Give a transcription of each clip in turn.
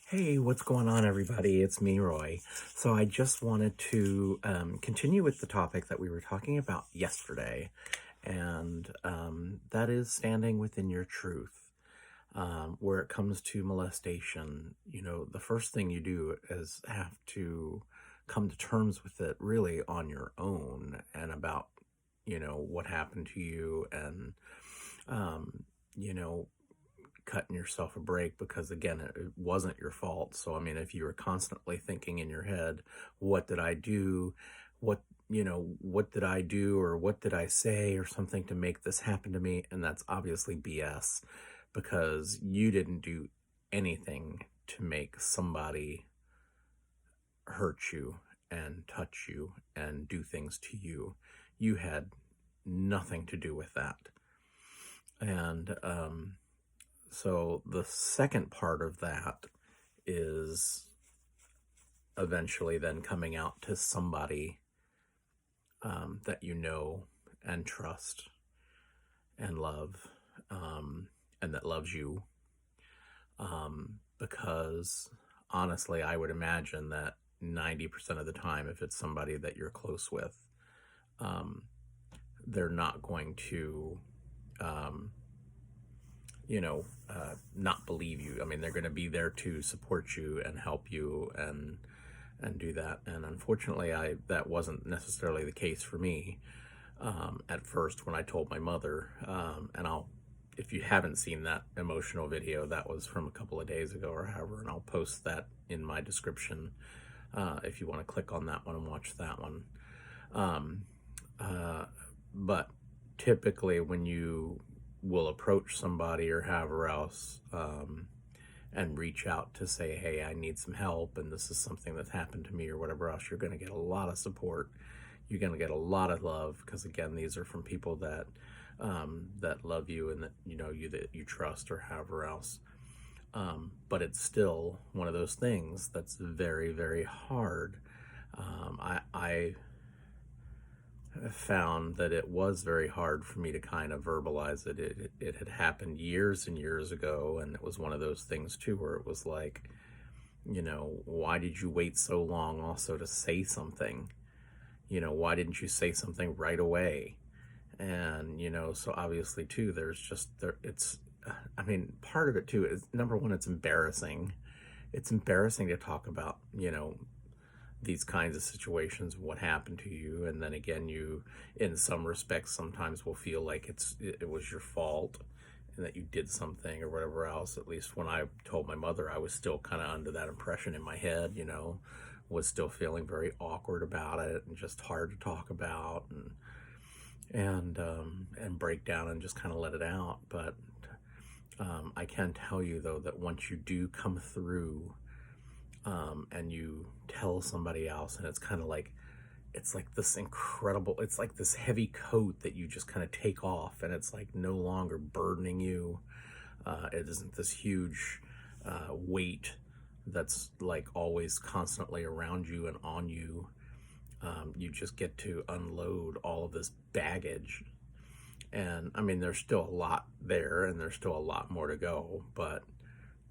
Hey, what's going on, everybody? It's me, Roy. So I just wanted to continue with the topic that we were talking about yesterday, and that is standing within your truth. Where it comes to molestation, the first thing you do is have to come to terms with it really on your own and about, what happened to you and, um, you know, cutting yourself a break because again it wasn't your fault. So I mean, if you were constantly thinking in your head, what did I do, what did I do, or what did I say or something to make this happen to me, and that's obviously BS, because you didn't do anything to make somebody hurt you and touch you and do things to you. You had nothing to do with that. And so the second part of that is eventually then coming out to somebody that you know and trust and love, and that loves you. Because honestly, I would imagine that 90% of the time, if it's somebody that you're close with, um, they're not going to um, not believe you. I mean, they're going to be there to support you and help you and do that. And unfortunately, that wasn't necessarily the case for me at first when I told my mother. If you haven't seen that emotional video, that was from a couple of days ago or however, and I'll post that in my description if you want to click on that one and watch that one. Um, but typically, when you will approach somebody or however else and reach out to say, hey, I need some help and this is something that's happened to me or whatever else, you're going to get a lot of support. You're going to get a lot of love because, again, these are from people that love you and that you trust or however else. But it's still one of those things that's very, very hard. I found that it was very hard for me to kind of verbalize it. It had happened years and years ago, and it was one of those things too where it was like, why did you wait so long also to say something? Why didn't you say something right away? And so obviously too, there's just there. It's, I mean, part of it too is, number one, it's embarrassing. It's embarrassing to talk about, these kinds of situations, what happened to you, and then again, you in some respects sometimes will feel like it was your fault and that you did something or whatever else. At least when I told my mother, I was still kind of under that impression in my head, was still feeling very awkward about it and just hard to talk about and break down and just kind of let it out. But I can tell you though that once you do come through and you tell somebody else, and it's like this incredible, it's like this heavy coat that you just kind of take off, and it's like no longer burdening you. It isn't this huge weight that's like always constantly around you and on you. You just get to unload all of this baggage. And I mean, there's still a lot there and there's still a lot more to go, but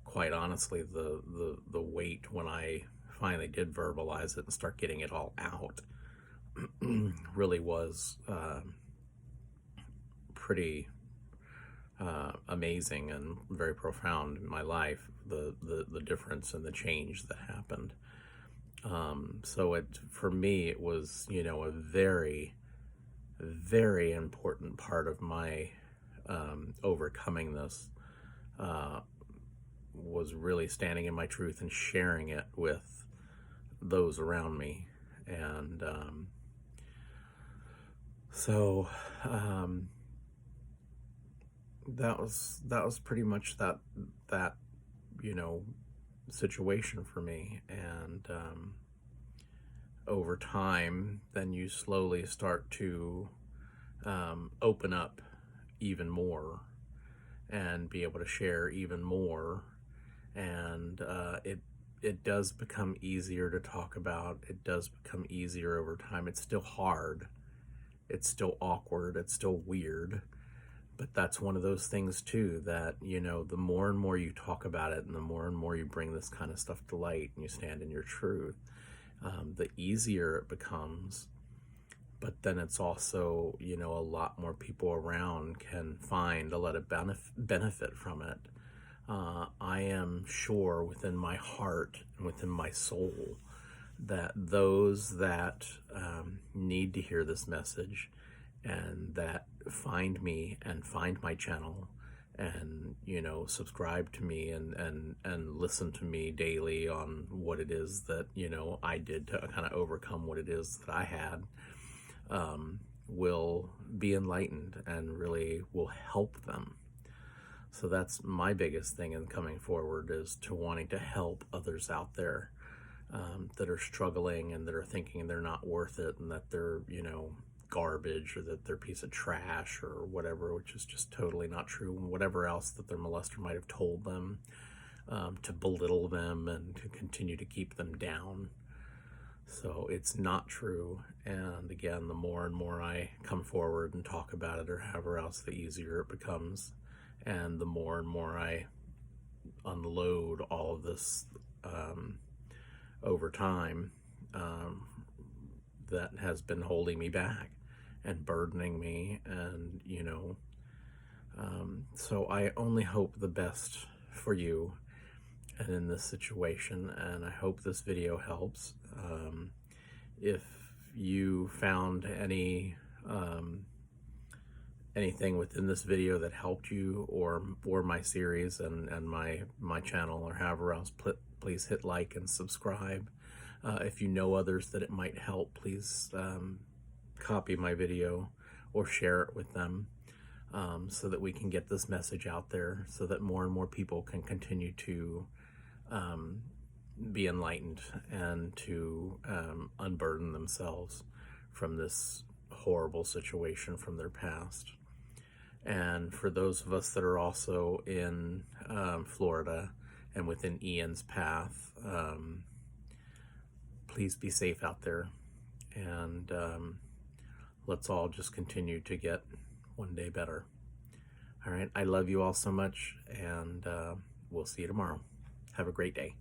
quite honestly, the weight, when I finally did verbalize it and start getting it all out, really was pretty amazing and very profound in my life. The difference and the change that happened. So for me, it was a very, very important part of my overcoming this. Was really standing in my truth and sharing it with those around me. And so that was pretty much that situation for me. And over time, then you slowly start to open up even more and be able to share even more. And it does become easier to talk about. It does become easier over time. It's still hard. It's still awkward. It's still weird. But that's one of those things too that, the more and more you talk about it and the more you bring this kind of stuff to light and you stand in your truth, the easier it becomes. But then it's also, a lot more people around can find a lot of benefit from it. I am sure within my heart and within my soul that those that need to hear this message and that find me and find my channel and subscribe to me and listen to me daily on what it is that I did to kind of overcome what it is that I had, will be enlightened and really will help them. So that's my biggest thing in coming forward, is to wanting to help others out there that are struggling and that are thinking they're not worth it and that they're, garbage or that they're a piece of trash or whatever, which is just totally not true. And whatever else that their molester might have told them, to belittle them and to continue to keep them down. So it's not true. And again, the more and more I come forward and talk about it or however else, the easier it becomes. And the more and more I unload all of this over time, that has been holding me back and burdening me. And, so I only hope the best for you and in this situation, and I hope this video helps. If you found anything within this video that helped you, or my series and my channel, or however else, please hit like and subscribe. If you know others that it might help, please copy my video or share it with them, so that we can get this message out there, so that more and more people can continue to be enlightened and to unburden themselves from this horrible situation from their past. And for those of us that are also in Florida and within Ian's path, please be safe out there, and let's all just continue to get one day better. All right, I love you all so much, and we'll see you tomorrow. Have a great day.